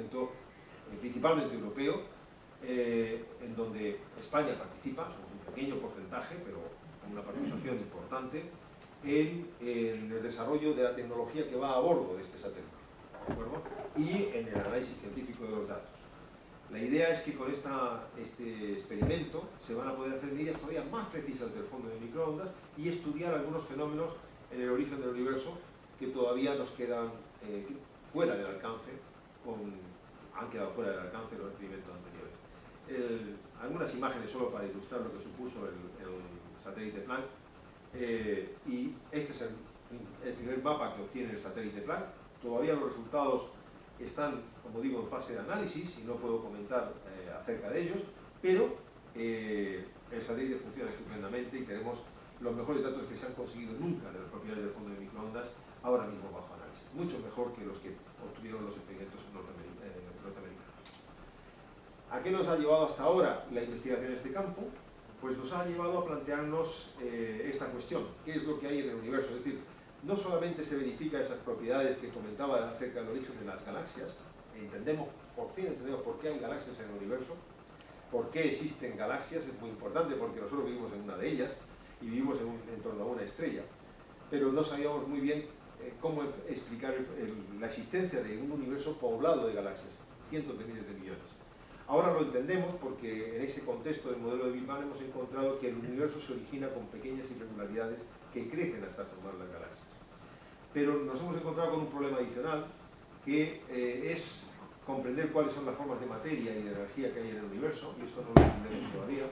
experimento principalmente europeo, en donde España participa, somos un pequeño porcentaje, pero con una participación importante, en el desarrollo de la tecnología que va a bordo de este satélite, ¿de acuerdo? Y en el análisis científico de los datos. La idea es que con este experimento se van a poder hacer medidas todavía más precisas del fondo de microondas y estudiar algunos fenómenos en el origen del universo que todavía nos quedan fuera del alcance, han quedado fuera del alcance los experimentos anteriores. Algunas imágenes solo para ilustrar lo que supuso el satélite Planck, y este es el primer mapa que obtiene el satélite Planck. Todavía los resultados están, como digo, en fase de análisis y no puedo comentar acerca de ellos, pero el satélite funciona estupendamente y tenemos los mejores datos que se han conseguido nunca de las propiedades del fondo de microondas ahora mismo bajo análisis, mucho mejor que los que obtuvieron los experimentos norteamericanos. ¿A qué nos ha llevado hasta ahora la investigación en este campo? Pues nos ha llevado a plantearnos esta cuestión: ¿qué es lo que hay en el universo? Es decir, no solamente se verifican esas propiedades que comentaba acerca del origen de las galaxias, por fin entendemos por qué hay galaxias en el universo, por qué existen galaxias. Es muy importante porque nosotros vivimos en una de ellas y vivimos en torno a una estrella, pero no sabíamos muy bien cómo explicar la existencia de un universo poblado de galaxias, cientos de miles de millones. Ahora lo entendemos porque en ese contexto del modelo de Big Bang hemos encontrado que el universo se origina con pequeñas irregularidades que crecen hasta formar las galaxias. Pero nos hemos encontrado con un problema adicional, que es comprender cuáles son las formas de materia y de energía que hay en el universo, y esto no lo entendemos todavía.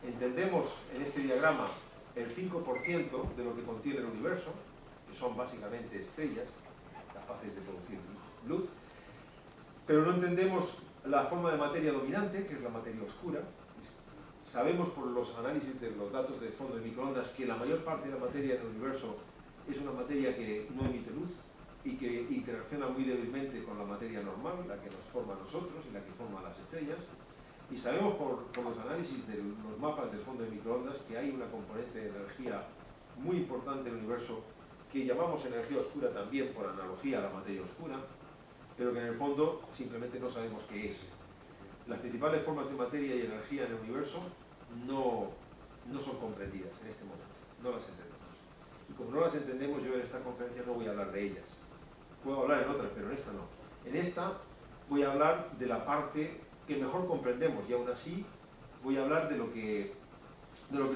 Entendemos en este diagrama el 5% de lo que contiene el universo, que son básicamente estrellas capaces de producir luz, pero no entendemos la forma de materia dominante, que es la materia oscura. Sabemos por los análisis de los datos de fondo de microondas que la mayor parte de la materia del universo es una materia que no emite luz y que interacciona muy débilmente con la materia normal, la que nos forma a nosotros y la que forma a las estrellas. Y sabemos por los análisis de los mapas del fondo de microondas que hay una componente de energía muy importante en el universo que llamamos energía oscura también por analogía a la materia oscura, pero que en el fondo simplemente no sabemos qué es. Las principales formas de materia y energía en el universo no son comprendidas en este momento, no las entendemos. Y como no las entendemos, yo en esta conferencia no voy a hablar de ellas. Puedo hablar en otras, pero en esta no. En esta voy a hablar de la parte que mejor comprendemos, y aún así voy a hablar de lo que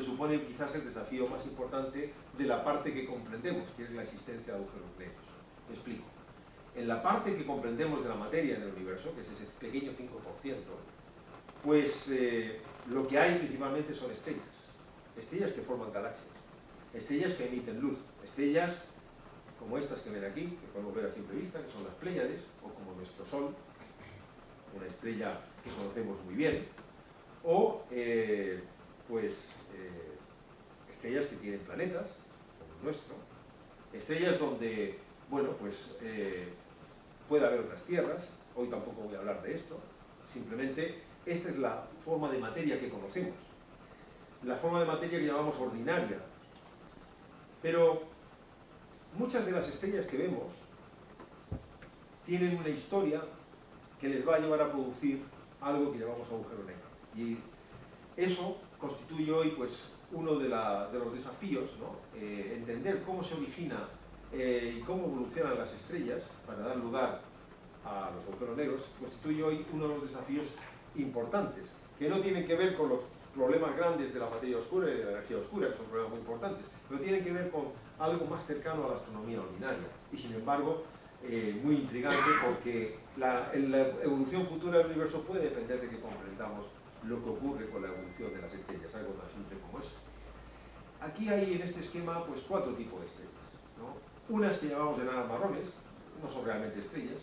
supone quizás el desafío más importante de la parte que comprendemos, que es la existencia de agujeros negros. Me explico. En la parte que comprendemos de la materia en el universo, que es ese pequeño 5%, pues lo que hay principalmente son estrellas. Estrellas que forman galaxias. Estrellas que emiten luz. Estrellas como estas que ven aquí, que podemos ver a simple vista, que son las Pléyades, o como nuestro Sol, una estrella que conocemos muy bien, o estrellas que tienen planetas, como el nuestro, estrellas donde, bueno, pues puede haber otras tierras. Hoy tampoco voy a hablar de esto, simplemente esta es la forma de materia que conocemos, la forma de materia que llamamos ordinaria. Pero muchas de las estrellas que vemos tienen una historia que les va a llevar a producir algo que llamamos agujero negro. Y eso constituye hoy pues uno de los desafíos, ¿no? Entender cómo se origina y cómo evolucionan las estrellas para dar lugar a los agujeros negros constituye hoy uno de los desafíos importantes, que no tienen que ver con los problemas grandes de la materia oscura y de la energía oscura, que son problemas muy importantes, pero tienen que ver con algo más cercano a la astronomía ordinaria y sin embargo muy intrigante, porque la evolución futura del universo puede depender de que comprendamos lo que ocurre con la evolución de las estrellas, algo tan simple como eso. Aquí hay en este esquema pues 4 tipos de estrellas, ¿no? Unas que llamamos enanas marrones, no son realmente estrellas.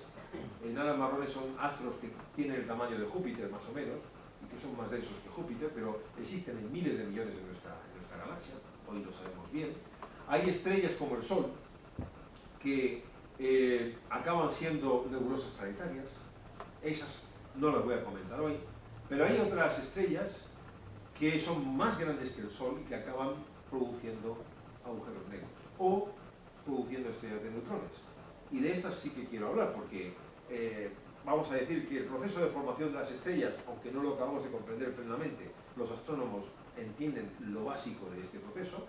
Enanas marrones son astros que tienen el tamaño de Júpiter más o menos, y que son más densos que Júpiter, pero existen en miles de millones en nuestra galaxia, hoy lo sabemos bien. Hay estrellas como el Sol, que acaban siendo nebulosas planetarias. Esas no las voy a comentar hoy, pero hay otras estrellas que son más grandes que el Sol y que acaban produciendo agujeros negros o produciendo estrellas de neutrones. Y de estas sí que quiero hablar, porque vamos a decir que el proceso de formación de las estrellas, aunque no lo acabamos de comprender plenamente, los astrónomos entienden lo básico de este proceso.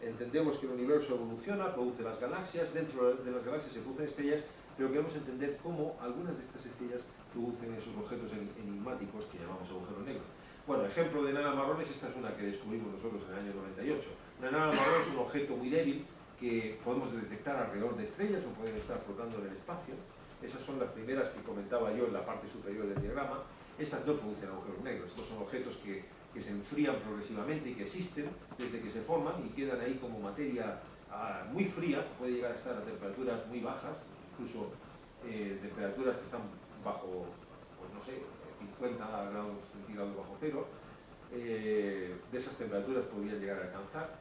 Entendemos que el universo evoluciona, produce las galaxias, dentro de las galaxias se producen estrellas, pero queremos entender cómo algunas de estas estrellas producen esos objetos enigmáticos que llamamos agujeros negros. Bueno, ejemplo de enanas marrones, esta es una que descubrimos nosotros en el año 98. Una enana marrón es un objeto muy débil que podemos detectar alrededor de estrellas o pueden estar flotando en el espacio. Esas son las primeras que comentaba yo en la parte superior del diagrama. Estas no producen agujeros negros, estos son objetos que se enfrían progresivamente y que existen desde que se forman y quedan ahí como materia muy fría, puede llegar a estar a temperaturas muy bajas, incluso temperaturas que están bajo, pues no sé, 50 grados centígrados bajo cero. De esas temperaturas podrían llegar a alcanzar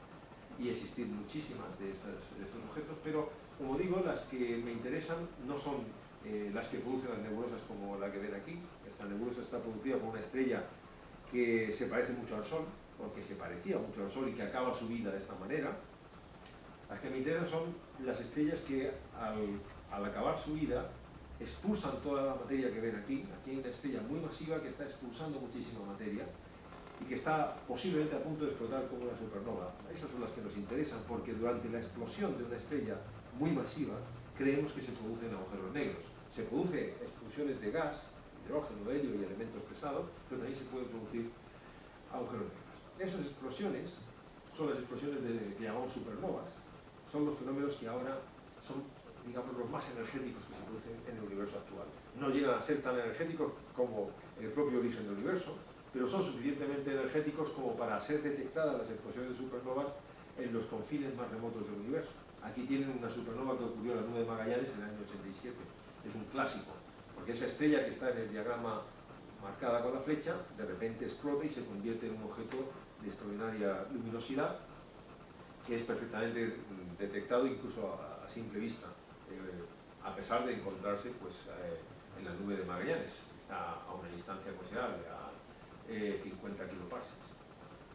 y existir muchísimas de estos objetos, pero como digo, las que me interesan no son las que producen las nebulosas como la que ven aquí. Esta nebulosa está producida por una estrella que se parece mucho al Sol, o que se parecía mucho al Sol y que acaba su vida de esta manera. Las que me interesan son las estrellas que al acabar su vida expulsan toda la materia que ven aquí. Aquí hay una estrella muy masiva que está expulsando muchísima materia y que está posiblemente a punto de explotar como una supernova. Esas son las que nos interesan porque durante la explosión de una estrella muy masiva creemos que se producen agujeros negros. Se producen explosiones de gas, hidrógeno, helio y elementos pesados, pero también se pueden producir agujeros negros. Esas explosiones son las explosiones que llamamos supernovas. Son los fenómenos que ahora son, digamos, los más energéticos que se producen en el universo actual. No llegan a ser tan energéticos como el propio origen del universo, pero son suficientemente energéticos como para ser detectadas las explosiones de supernovas en los confines más remotos del universo. Aquí tienen una supernova que ocurrió en la nube de Magallanes en el año 87. Es un clásico, porque esa estrella que está en el diagrama marcada con la flecha, de repente explota y se convierte en un objeto de extraordinaria luminosidad, que es perfectamente detectado incluso a simple vista, a pesar de encontrarse pues, en la nube de Magallanes. Está a una distancia considerable, a 50 kiloparsecs.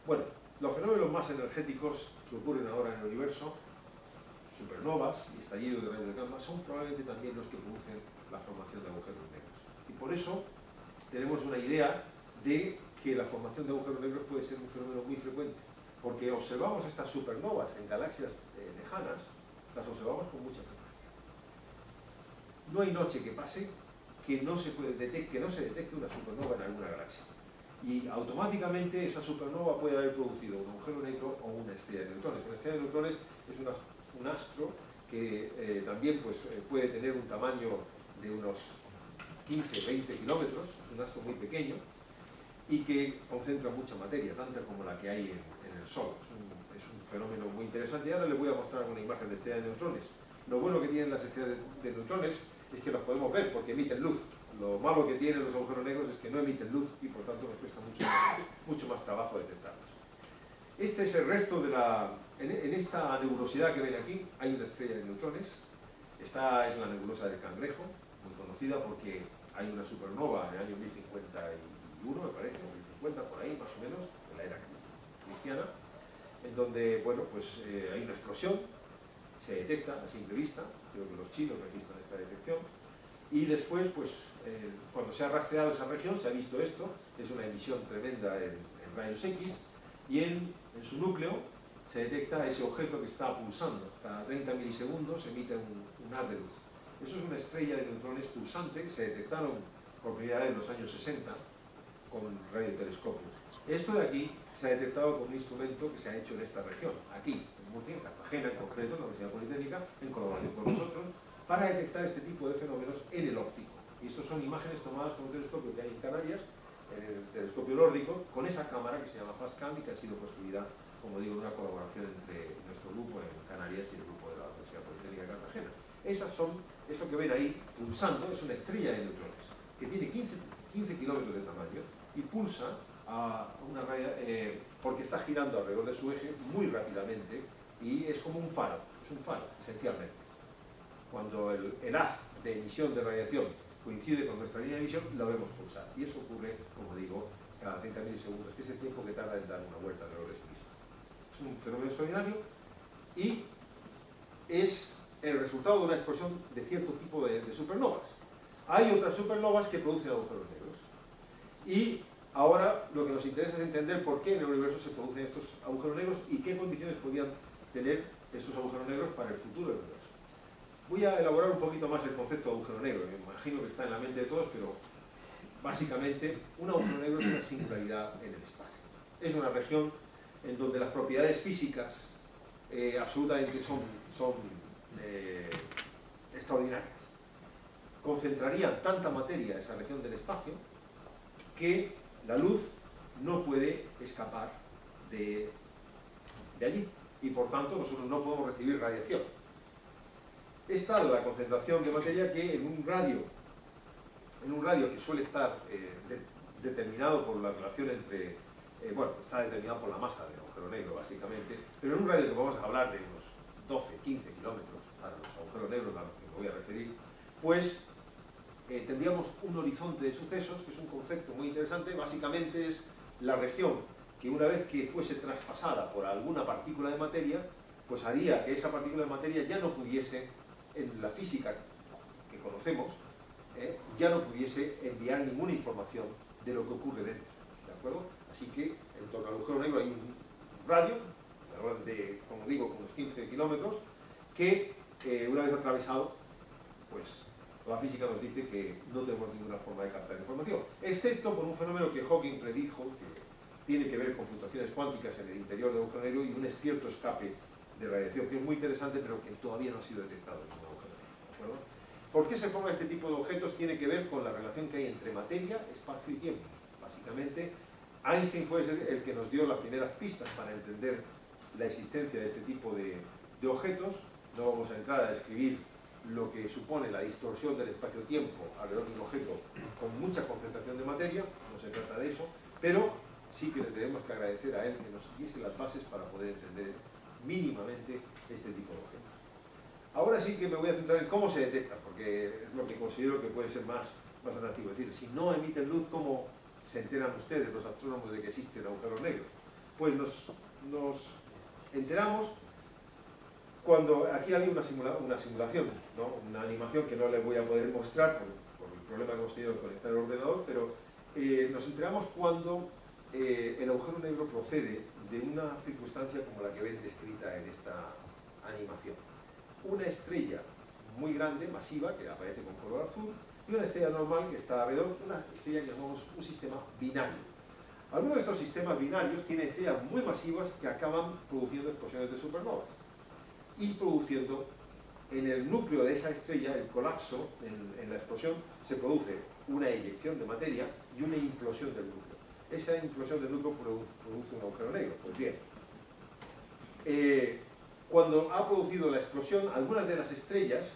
Bueno, los fenómenos más energéticos que ocurren ahora en el universo, supernovas y estallido de rayos de gamma, son probablemente también los que producen la formación de agujeros negros. Y por eso tenemos una idea de que la formación de agujeros negros puede ser un fenómeno muy frecuente, porque observamos estas supernovas en galaxias lejanas, las observamos con mucha frecuencia. No hay noche que pase que no se detecte una supernova en alguna galaxia. Y automáticamente esa supernova puede haber producido un agujero negro o una estrella de neutrones. Una estrella de neutrones es un astro que también pues, puede tener un tamaño de unos 15-20 kilómetros, es un astro muy pequeño y que concentra mucha materia, tanta como la que hay en el Sol. Es un fenómeno muy interesante. Y ahora les voy a mostrar una imagen de estrella de neutrones. Lo bueno que tienen las estrellas de neutrones es que las podemos ver porque emiten luz. Lo malo que tienen los agujeros negros es que no emiten luz y por tanto nos cuesta mucho más trabajo detectarlos. Este es el resto de la... En esta nebulosidad que ven aquí hay una estrella de neutrones. Esta es la nebulosa del Cangrejo, muy conocida porque hay una supernova en el año 1051, me parece, o 1050, por ahí más o menos, en la era cristiana, en donde, bueno, pues hay una explosión, se detecta a simple vista, creo que los chinos registran esta detección, y después, pues, cuando se ha rastreado esa región, se ha visto esto, es una emisión tremenda en rayos X, y en su núcleo se detecta ese objeto que está pulsando. Cada 30 milisegundos emite un haz de luz. Eso es una estrella de neutrones pulsante que se detectaron por primera vez en los años 60 con radiotelescopios. Esto de aquí se ha detectado con un instrumento que se ha hecho en esta región, aquí, en Murcia, en Cartagena en concreto, en la Universidad Politécnica, en colaboración con nosotros, para detectar este tipo de fenómenos en el óptico. Y estos son imágenes tomadas con un telescopio que hay en Canarias, el telescopio nórdico, con esa cámara que se llama FastCam y que ha sido construida, como digo, en una colaboración entre nuestro grupo en Canarias y el grupo de la Universidad Politécnica de Cartagena. Esas son, eso que ven ahí pulsando, es una estrella de neutrones, que tiene 15 kilómetros de tamaño y pulsa a una raya, porque está girando alrededor de su eje muy rápidamente y es como un faro, esencialmente. Cuando el haz de emisión de radiación coincide con nuestra línea de emisión, la vemos pulsar. Y eso ocurre, como digo, cada 30 milisegundos, que es el tiempo que tarda en dar una vuelta alrededor de sí mismo. Es un fenómeno extraordinario y es el resultado de una explosión de cierto tipo de supernovas. Hay otras supernovas que producen agujeros negros. Y ahora lo que nos interesa es entender por qué en el universo se producen estos agujeros negros y qué condiciones podrían tener estos agujeros negros para el futuro del universo. Voy a elaborar un poquito más el concepto de agujero negro. Me imagino que está en la mente de todos, pero básicamente un agujero negro es una singularidad en el espacio. Es una región en donde las propiedades físicas absolutamente son extraordinarias. Concentrarían tanta materia en esa región del espacio que la luz no puede escapar de allí y por tanto nosotros no podemos recibir radiación. Es tal la concentración de materia que en un radio que suele estar determinado por la relación entre, bueno, está determinado por la masa del agujero negro básicamente, pero en un radio que vamos a hablar de unos 12, 15 kilómetros para los agujeros negros a los que me voy a referir, pues tendríamos un horizonte de sucesos, que es un concepto muy interesante. Básicamente es la región que una vez que fuese traspasada por alguna partícula de materia, pues haría que esa partícula de materia ya no pudiese, en la física que conocemos, ya no pudiese enviar ninguna información de lo que ocurre dentro, ¿de acuerdo? Así que en torno al agujero negro hay un radio, de, como digo, unos 15 kilómetros, que una vez atravesado, pues la física nos dice que no tenemos ninguna forma de captar información, excepto por un fenómeno que Hawking predijo, que tiene que ver con fluctuaciones cuánticas en el interior del agujero negro y un cierto escape de radiación, que es muy interesante, pero que todavía no ha sido detectado en un agujero negro, ¿de acuerdo? ¿Por qué se forma este tipo de objetos? Tiene que ver con la relación que hay entre materia, espacio y tiempo. Básicamente, Einstein fue el que nos dio las primeras pistas para entender la existencia de este tipo de objetos. No vamos a entrar a describir lo que supone la distorsión del espacio-tiempo alrededor de un objeto con mucha concentración de materia, no se trata de eso, pero sí que le tenemos que agradecer a él que nos diese las bases para poder entender mínimamente este tipo de objetos. Ahora sí que me voy a centrar en cómo se detectan, porque es lo que considero que puede ser más atractivo. Es decir, si no emiten luz, ¿cómo se enteran ustedes, los astrónomos, de que existen agujeros negros? Pues nos enteramos cuando aquí había una simulación, ¿no? Una animación que no les voy a poder mostrar por el problema que hemos tenido de conectar el ordenador, pero nos enteramos cuando el agujero negro procede de una circunstancia como la que ven descrita en esta animación. Una estrella muy grande, masiva, que aparece con color azul, y una estrella normal que está alrededor, una estrella que llamamos un sistema binario. Algunos de estos sistemas binarios tienen estrellas muy masivas que acaban produciendo explosiones de supernovas y produciendo en el núcleo de esa estrella, el colapso, en la explosión, se produce una eyección de materia y una implosión del núcleo. Esa implosión del núcleo produce un agujero negro. Pues bien, cuando ha producido la explosión, algunas de las estrellas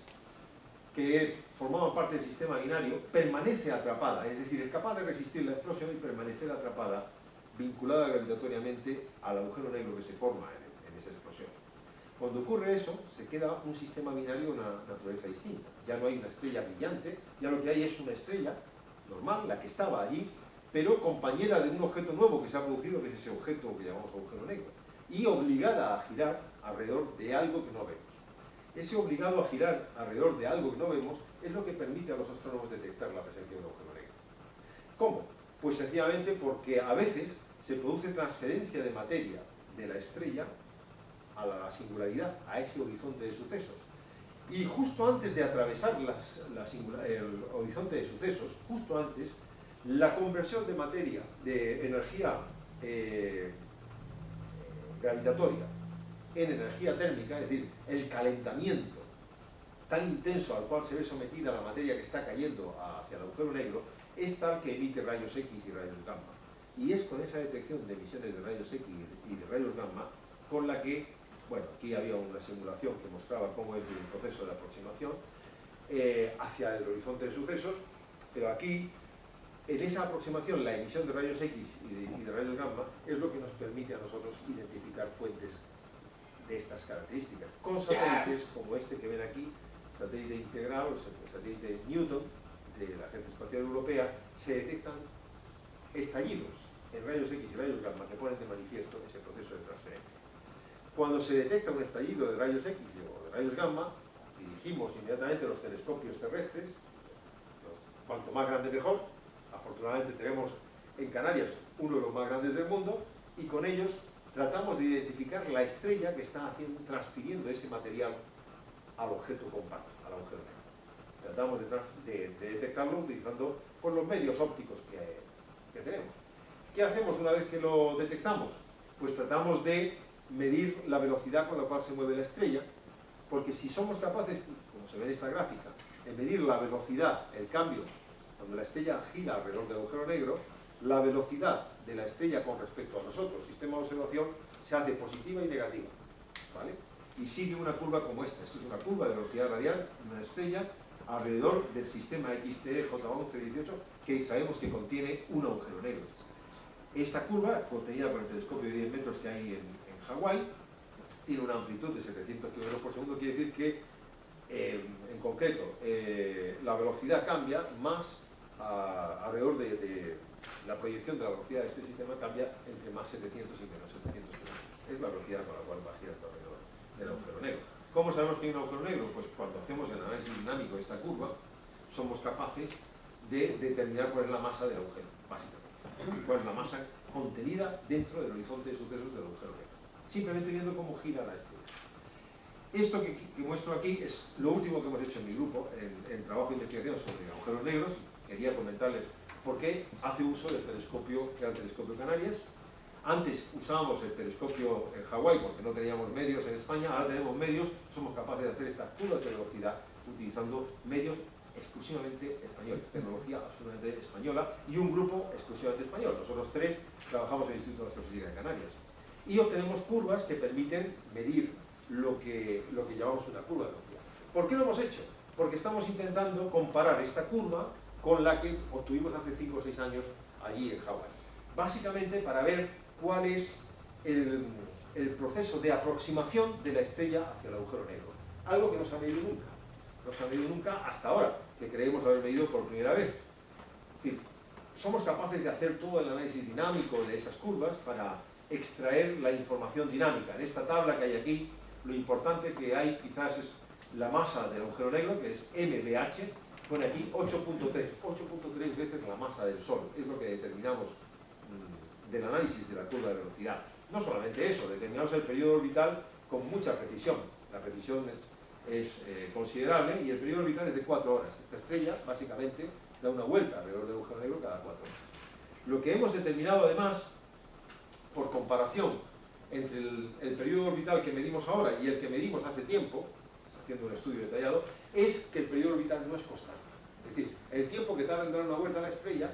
que formaban parte del sistema binario permanece atrapada, es decir, es capaz de resistir la explosión y permanecer atrapada, vinculada gravitatoriamente al agujero negro que se forma en esa explosión. Cuando ocurre eso, se queda un sistema binario de una naturaleza distinta. Ya no hay una estrella brillante, ya lo que hay es una estrella normal, la que estaba allí, pero compañera de un objeto nuevo que se ha producido, que es ese objeto que llamamos agujero negro, y obligada a girar alrededor de algo que no vemos. Ese obligado a girar alrededor de algo que no vemos es lo que permite a los astrónomos detectar la presencia de un agujero negro. ¿Cómo? Pues sencillamente porque a veces se produce transferencia de materia de la estrella a la singularidad, a ese horizonte de sucesos. Y justo antes de atravesar el horizonte de sucesos, justo antes, la conversión de materia, de energía gravitatoria en energía térmica, es decir, el calentamiento tan intenso al cual se ve sometida la materia que está cayendo hacia el agujero negro, es tal que emite rayos X y rayos gamma. Y es con esa detección de emisiones de rayos X y de rayos gamma con la que, bueno, aquí había una simulación que mostraba cómo es el proceso de aproximación hacia el horizonte de sucesos, pero aquí, en esa aproximación, la emisión de rayos X y de rayos gamma es lo que nos permite a nosotros identificar fuentes de estas características. Con satélites como este que ven aquí, satélite integral, el satélite Newton de la Agencia Espacial Europea, se detectan estallidos en rayos X y rayos gamma que ponen de manifiesto ese proceso de transferencia. Cuando se detecta un estallido de rayos X o de rayos gamma, dirigimos inmediatamente los telescopios terrestres, los cuanto más grande mejor. Afortunadamente tenemos en Canarias uno de los más grandes del mundo, y con ellos tratamos de identificar la estrella que está transfiriendo ese material al objeto compacto, al agujero negro. Tratamos de detectarlo utilizando pues, los medios ópticos que tenemos. ¿Qué hacemos una vez que lo detectamos? Pues tratamos de medir la velocidad con la cual se mueve la estrella, porque si somos capaces, como se ve en esta gráfica, de medir la velocidad, el cambio, cuando la estrella gira alrededor del agujero negro, la velocidad de la estrella con respecto a nosotros, sistema de observación, se hace positiva y negativa, ¿vale? Y sigue una curva como esta. Esto es una curva de velocidad radial, una estrella, alrededor del sistema XTE J1118, que sabemos que contiene un agujero negro. Esta curva, contenida por el telescopio de 10 metros que hay en Hawái, tiene una amplitud de 700 km por segundo, quiere decir que, en concreto, la velocidad cambia más alrededor de la proyección de la velocidad de este sistema cambia entre más 700 y menos 700 km. Es la velocidad con la cual va girando alrededor del agujero negro. ¿Cómo sabemos que hay un agujero negro? Pues cuando hacemos el análisis dinámico de esta curva, somos capaces de determinar cuál es la masa del agujero, básicamente. Y cuál es la masa contenida dentro del horizonte de sucesos del agujero negro. Simplemente viendo cómo gira la estrella. Esto que muestro aquí es lo último que hemos hecho en mi grupo, en trabajo de investigación sobre agujeros negros. Quería comentarles por qué hace uso del telescopio, que era el telescopio Canarias. Antes usábamos el telescopio en Hawái porque no teníamos medios en España, ahora tenemos medios, somos capaces de hacer estas curvas de velocidad utilizando medios exclusivamente españoles, tecnología absolutamente española y un grupo exclusivamente español. Nosotros tres trabajamos en el Instituto de Astrofísica de Canarias y obtenemos curvas que permiten medir lo que llamamos una curva de velocidad. ¿Por qué lo hemos hecho? Porque estamos intentando comparar esta curva con la que obtuvimos hace 5 o 6 años allí en Hawái. Básicamente para ver cuál es el proceso de aproximación de la estrella hacia el agujero negro. Algo que no se ha medido nunca. No se ha medido nunca hasta ahora, que creemos haber medido por primera vez. Es decir, somos capaces de hacer todo el análisis dinámico de esas curvas para extraer la información dinámica. En esta tabla que hay aquí, lo importante que hay quizás es la masa del agujero negro, que es MBH, pone aquí 8.3 veces la masa del Sol. Es lo que determinamos del análisis de la curva de velocidad. No solamente eso, determinamos el periodo orbital con mucha precisión. La precisión es considerable y el periodo orbital es de 4 horas. Esta estrella, básicamente, da una vuelta alrededor del agujero negro cada 4 horas. Lo que hemos determinado, además, por comparación entre el periodo orbital que medimos ahora y el que medimos hace tiempo, haciendo un estudio detallado, es que el periodo orbital no es constante. Es decir, el tiempo que tarda en dar una vuelta a la estrella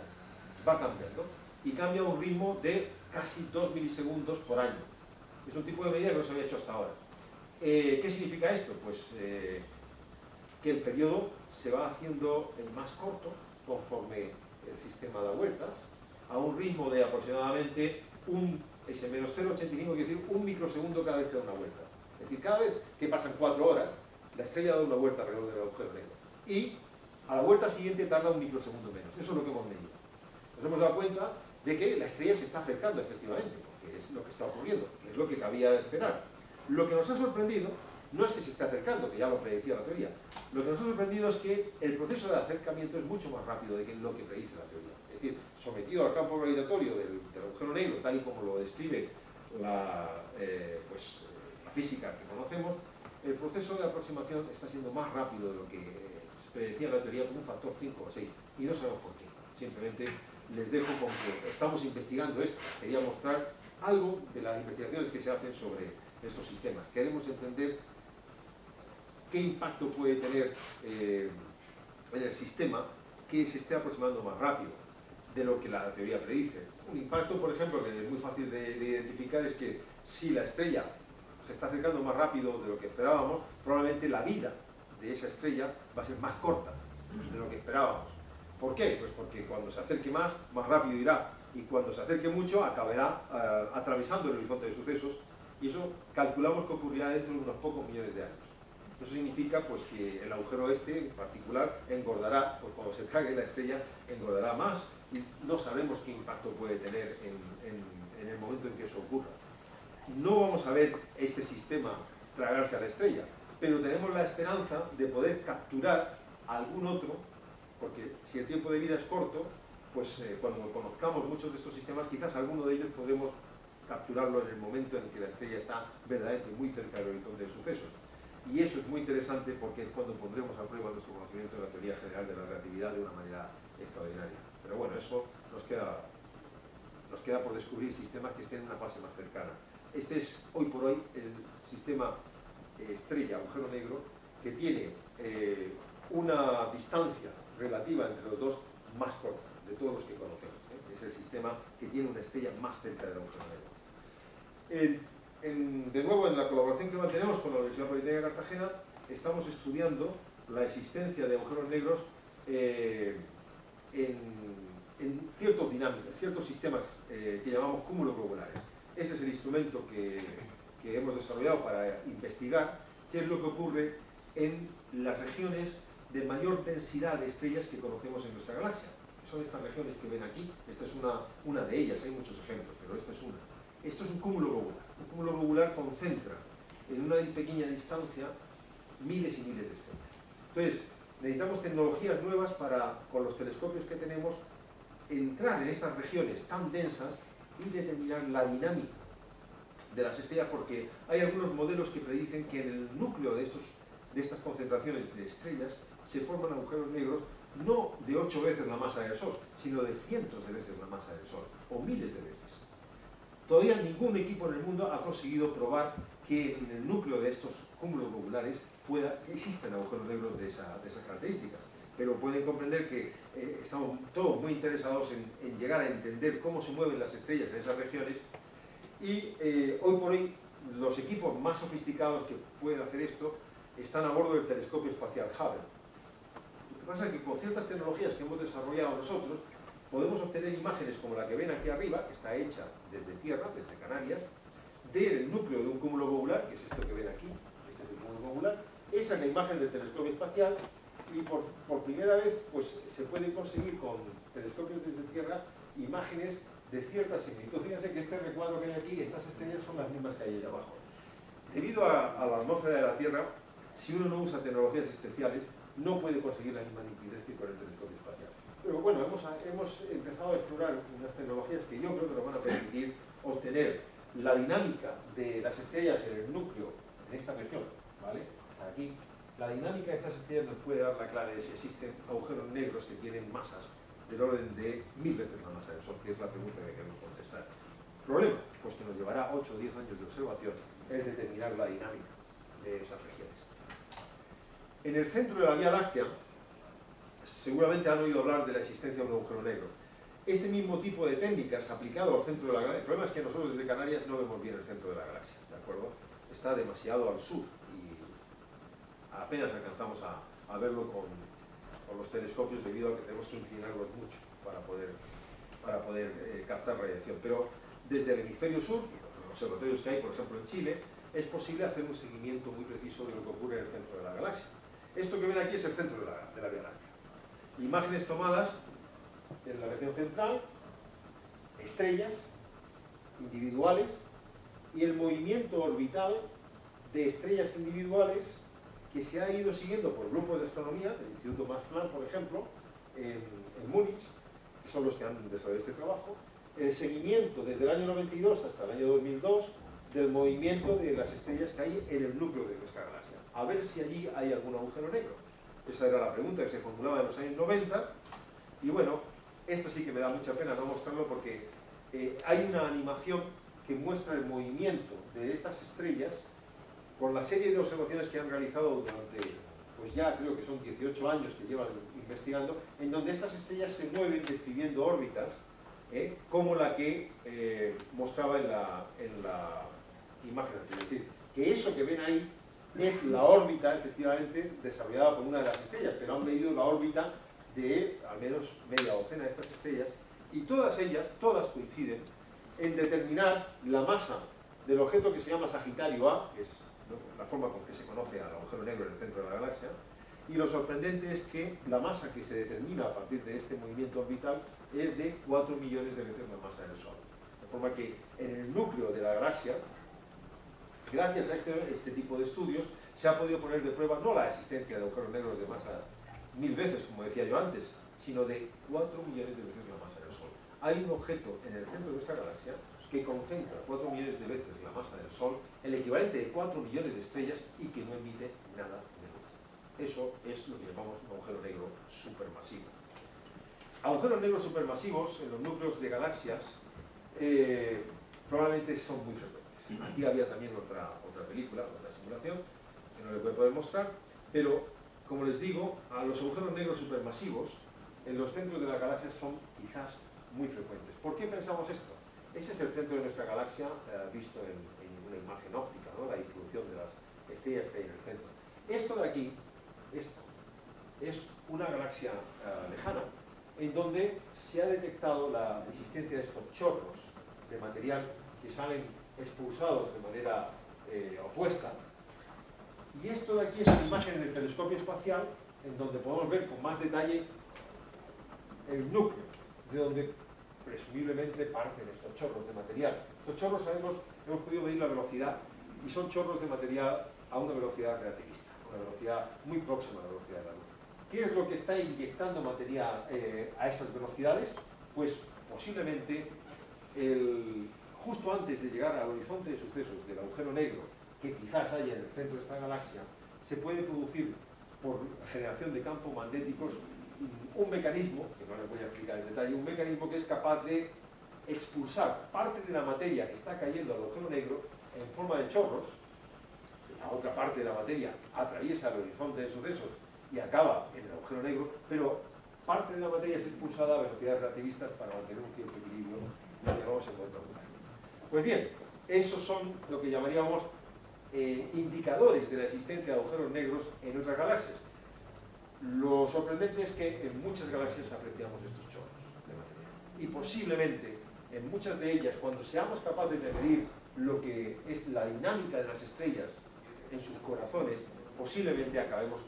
va cambiando y cambia a un ritmo de casi 2 milisegundos por año. Es un tipo de medida que no se había hecho hasta ahora. ¿Qué significa esto? Pues que el periodo se va haciendo más corto conforme el sistema da vueltas, a un ritmo de aproximadamente ese menos 0,85 quiere decir 1 microsegundo cada vez que da una vuelta. Es decir, cada vez que pasan 4 horas, la estrella da una vuelta alrededor del agujero negro. Y a la vuelta siguiente tarda 1 microsegundo menos. Eso es lo que hemos medido. Nos hemos dado cuenta de que la estrella se está acercando efectivamente, porque es lo que está ocurriendo, es lo que cabía esperar. Lo que nos ha sorprendido no es que se esté acercando, que ya lo predecía la teoría. Lo que nos ha sorprendido es que el proceso de acercamiento es mucho más rápido de lo que predice la teoría. Es decir, sometido al campo gravitatorio del agujero negro, tal y como lo describe la física que conocemos, el proceso de aproximación está siendo más rápido de lo que predecía la teoría con un factor 5 o 6. Y no sabemos por qué. Simplemente les dejo con que estamos investigando esto. Quería mostrar algo de las investigaciones que se hacen sobre estos sistemas. Queremos entender qué impacto puede tener en el sistema que se esté aproximando más rápido de lo que la teoría predice. Un impacto, por ejemplo, que es muy fácil de identificar, es que si la estrella se está acercando más rápido de lo que esperábamos, probablemente la vida de esa estrella va a ser más corta de lo que esperábamos. ¿Por qué? Pues porque cuando se acerque más rápido irá, y cuando se acerque mucho acabará atravesando el horizonte de sucesos, y eso calculamos que ocurrirá dentro de unos pocos millones de años. Eso significa pues, que el agujero este en particular engordará, pues cuando se trague la estrella engordará más, y no sabemos qué impacto puede tener en el momento en que eso ocurra. No vamos a ver este sistema tragarse a la estrella, pero tenemos la esperanza de poder capturar algún otro porque si el tiempo de vida es corto, pues cuando conozcamos muchos de estos sistemas, quizás alguno de ellos podemos capturarlo en el momento en que la estrella está verdaderamente muy cerca del horizonte de sucesos. Y eso es muy interesante porque es cuando pondremos a prueba nuestro conocimiento de la teoría general de la relatividad de una manera extraordinaria. Pero bueno, eso nos queda por descubrir sistemas que estén en una fase más cercana. Este es, hoy por hoy, el sistema estrella, agujero negro, que tiene una distancia relativa entre los dos más corta de todos los que conocemos. Es el sistema que tiene una estrella más cerca del agujero negro. De nuevo, en la colaboración que mantenemos con la Universidad Politécnica de Cartagena, estamos estudiando la existencia de agujeros negros en ciertos sistemas que llamamos cúmulos globulares. Ese es el instrumento que hemos desarrollado para investigar qué es lo que ocurre en las regiones de mayor densidad de estrellas que conocemos en nuestra galaxia. Son estas regiones que ven aquí. Esta es una de ellas, hay muchos ejemplos, pero esta es una. Esto es un cúmulo globular. Un cúmulo globular concentra en una pequeña distancia miles y miles de estrellas. Entonces, necesitamos tecnologías nuevas para, con los telescopios que tenemos, entrar en estas regiones tan densas y determinar la dinámica de las estrellas, porque hay algunos modelos que predicen que en el núcleo de estas concentraciones de estrellas se forman agujeros negros no de 8 veces la masa del Sol, sino de cientos de veces la masa del Sol, o miles de veces. Todavía ningún equipo en el mundo ha conseguido probar que en el núcleo de estos cúmulos globulares existen agujeros negros de esas características. Pero pueden comprender que estamos todos muy interesados en llegar a entender cómo se mueven las estrellas en esas regiones, y hoy por hoy los equipos más sofisticados que pueden hacer esto están a bordo del telescopio espacial Hubble. Lo que pasa es que con ciertas tecnologías que hemos desarrollado nosotros podemos obtener imágenes como la que ven aquí arriba, que está hecha desde Tierra, desde Canarias, del núcleo de un cúmulo globular, que es esto que ven aquí, este es el cúmulo globular. Esa es la imagen del telescopio espacial, y por primera vez pues, se pueden conseguir con telescopios desde Tierra imágenes de cierta similitud. Fíjense que este recuadro que hay aquí, estas estrellas son las mismas que hay ahí abajo. Debido a la atmósfera de la Tierra, si uno no usa tecnologías especiales, no puede conseguir la misma nitidez que con el telescopio espacial. Pero bueno, hemos empezado a explorar unas tecnologías que yo creo que nos van a permitir obtener la dinámica de las estrellas en el núcleo, en esta región, ¿vale? Hasta aquí. La dinámica de estas estrellas nos puede dar la clave de si existen agujeros negros que tienen masas del orden de 1000 veces la masa del Sol, que es la pregunta que queremos contestar. ¿Problema? Pues que nos llevará 8 o 10 años de observación es determinar la dinámica de esas regiones. En el centro de la Vía Láctea, seguramente han oído hablar de la existencia de un agujero negro. Este mismo tipo de técnicas aplicado al centro de la galaxia, el problema es que nosotros desde Canarias no vemos bien el centro de la galaxia, ¿de acuerdo? Está demasiado al sur y apenas alcanzamos a verlo con los telescopios debido a que tenemos que inclinarlos mucho para poder captar radiación. Pero desde el hemisferio sur, los observatorios que hay, por ejemplo en Chile, es posible hacer un seguimiento muy preciso de lo que ocurre en el centro de la galaxia. Esto que ven aquí es el centro de la Vía Láctea. Imágenes tomadas en la región central, estrellas individuales y el movimiento orbital de estrellas individuales que se ha ido siguiendo por grupos de astronomía, del Instituto Max Planck, por ejemplo, en Múnich, que son los que han desarrollado este trabajo, el seguimiento desde el año 92 hasta el año 2002 del movimiento de las estrellas que hay en el núcleo de nuestra galaxia, a ver si allí hay algún agujero negro. Esa era la pregunta que se formulaba en los años 90, y bueno, esto sí que me da mucha pena no mostrarlo porque hay una animación que muestra el movimiento de estas estrellas con la serie de observaciones que han realizado durante, pues ya creo que son 18 años que llevan investigando, en donde estas estrellas se mueven describiendo órbitas, como la que mostraba en la imagen anterior. Es decir, que eso que ven ahí es la órbita, efectivamente, desarrollada por una de las estrellas, pero han medido la órbita de al menos media docena de estas estrellas, y todas ellas, todas coinciden en determinar la masa del objeto que se llama Sagitario A, que es la forma con que se conoce al agujero negro en el centro de la galaxia, y lo sorprendente es que la masa que se determina a partir de este movimiento orbital es de 4 millones de veces la masa del Sol. De forma que en el núcleo de la galaxia, gracias a este tipo de estudios, se ha podido poner de prueba no la existencia de agujeros negros de masa 1000 veces, como decía yo antes, sino de 4 millones de veces la masa del Sol. Hay un objeto en el centro de nuestra galaxia que concentra 4 millones de veces la masa del Sol, el equivalente de 4 millones de estrellas, y que no emite nada de luz. Eso es lo que llamamos un agujero negro supermasivo. Agujeros negros supermasivos en los núcleos de galaxias probablemente son muy frecuentes. Aquí había también otra película, otra simulación, que no les voy a poder mostrar, pero como les digo, a los agujeros negros supermasivos en los centros de las galaxias son quizás muy frecuentes. ¿Por qué pensamos esto? Ese es el centro de nuestra galaxia, visto en una imagen óptica, ¿no? La distribución de las estrellas que hay en el centro. Esto de aquí, esto, es una galaxia lejana, en donde se ha detectado la existencia de estos chorros de material que salen expulsados de manera opuesta. Y esto de aquí es una imagen del telescopio espacial, en donde podemos ver con más detalle el núcleo, de donde presumiblemente parten estos chorros de material. Estos chorros, sabemos, hemos podido medir la velocidad, y son chorros de material a una velocidad relativista, una velocidad muy próxima a la velocidad de la luz. ¿Qué es lo que está inyectando material a esas velocidades? Pues posiblemente justo antes de llegar al horizonte de sucesos del agujero negro, que quizás haya en el centro de esta galaxia, se puede producir por generación de campos magnéticos un mecanismo, que no les voy a explicar en detalle, un mecanismo que es capaz de expulsar parte de la materia que está cayendo al agujero negro en forma de chorros. La otra parte de la materia atraviesa el horizonte de sucesos y acaba en el agujero negro, pero parte de la materia es expulsada a velocidades relativistas para mantener un cierto equilibrio, lo que llamamos el momento angular. Pues bien, esos son lo que llamaríamos indicadores de la existencia de agujeros negros en otras galaxias. Lo sorprendente es que en muchas galaxias apreciamos estos chorros de materia. Y posiblemente en muchas de ellas, cuando seamos capaces de medir lo que es la dinámica de las estrellas en sus corazones, posiblemente acabemos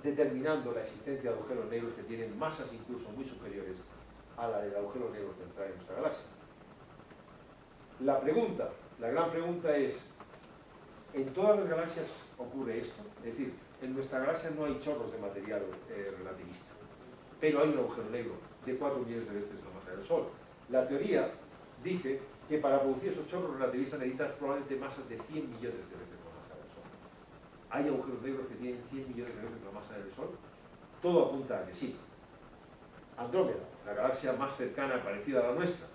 determinando la existencia de agujeros negros que tienen masas incluso muy superiores a la del agujero negro central de nuestra galaxia. La gran pregunta es, ¿en todas las galaxias ocurre esto? Es decir, en nuestra galaxia no hay chorros de material relativista, pero hay un agujero negro de 4 millones de veces la masa del Sol. La teoría dice que para producir esos chorros relativistas necesitas probablemente masas de 100 millones de veces la masa del Sol. ¿Hay agujeros negros que tienen 100 millones de veces la masa del Sol? Todo apunta a que sí. Andrómeda, la galaxia más cercana, parecida a la nuestra,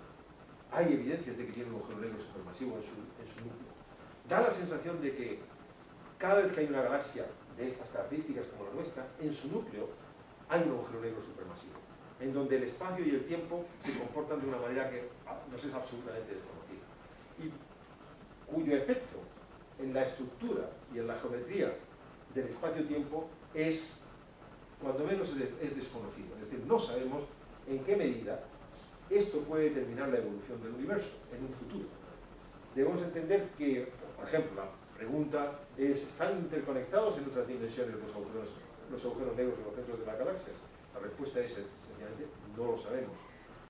hay evidencias de que tiene un agujero negro supermasivo en su núcleo. Da la sensación de que cada vez que hay una galaxia de estas características como la nuestra, en su núcleo hay un agujero negro supermasivo, en donde el espacio y el tiempo se comportan de una manera que nos es absolutamente desconocida, y cuyo efecto en la estructura y en la geometría del espacio-tiempo es, cuando menos es desconocido. Es decir, no sabemos en qué medida esto puede determinar la evolución del universo en un futuro. Debemos entender que, por ejemplo, la pregunta es, ¿están interconectados en otras dimensiones los agujeros negros en los centros de las galaxias? La respuesta es, sencillamente, no lo sabemos.